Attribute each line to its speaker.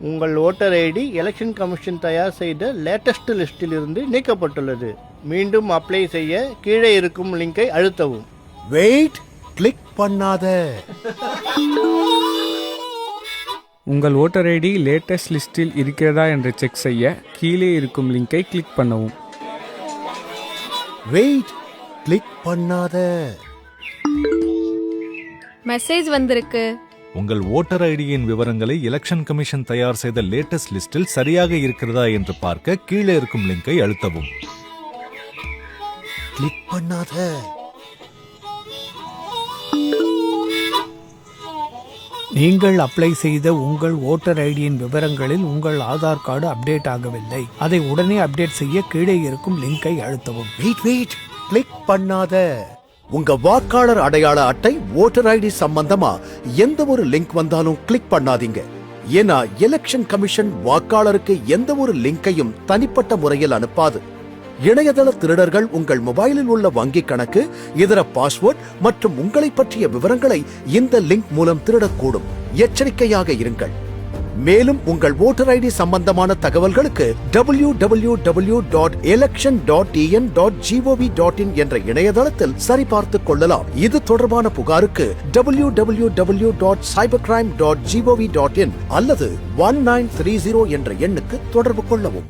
Speaker 1: உங்கள் voter ID election commission தயார் செய்த லேட்டஸ்ட் லிஸ்டில் இருந்து நீக்கப்பட்டுள்ளது. மீண்டும் அப்ளை செய்ய கீழே இருக்கும் லிங்கை அழுத்தவும்.
Speaker 2: வெயிட், கிளிக் பண்ணாத.
Speaker 3: உங்கள் ஓட்டர் ஐடி லேட்டஸ்ட் லிஸ்டில் இருக்கிறதா என்று செக் செய்ய கீழே இருக்கும் லிங்கை கிளிக் பண்ணவும்.
Speaker 2: வெயிட், கிளிக் பண்ணாத.
Speaker 4: மெசேஜ் வந்திருக்கு.
Speaker 5: உங்கள் ஓட்டர் ஐடியின் விவரங்களை எலெக்ஷன் கமிஷன் தயார் செய்த லேட்டஸ்ட் லிஸ்டில் சரியாக இருக்கிறதா என்று பார்க்க கீழே இருக்கும் லிங்கை அழுத்தவும்.
Speaker 2: கிளிக் பண்ணாத.
Speaker 6: நீங்கள் அப்ளை செய்த உங்கள் ஓட்டர் ஐடியின் விவரங்களில் உங்கள் ஆதார் கார்டு அப்டேட் ஆகவில்லை. அதை உடனே அப்டேட் செய்ய கீழே இருக்கும் லிங்கை அழுத்தவும்.
Speaker 2: வெயிட், கிளிக் பண்ணாத. உங்க வாக்காளர் அடையாள அட்டை ஓட்டர் ஐடி சம்பந்தமா எந்த ஒரு லிங்க் வந்தாலும் கிளிக் பண்ணாதீங்க. ஏன்னா எலெக்ஷன் கமிஷன் வாக்காளருக்கு எந்த ஒரு லிங்கையும் தனிப்பட்ட முறையில் அனுப்பாது. இணையதள திருடர்கள் உங்கள் மொபைலில் உள்ள வங்கி கணக்கு, இதர பாஸ்வேர்ட் மற்றும் உங்களை பற்றிய விவரங்களை இந்த லிங்க் மூலம் திருடக்கூடும். எச்சரிக்கையாக இருங்கள். மேலும் உங்கள் ஓட்டர் ஐடி சம்பந்தமான தகவல்களுக்கு www.election.en.gov.in என்ற இணையதளத்தில் சரிபார்த்துக் கொள்ளலாம். இது தொடர்பான புகாருக்கு www.cybercrime.gov.in அல்லது 1930 என்ற எண்ணுக்கு தொடர்பு கொள்ளவும்.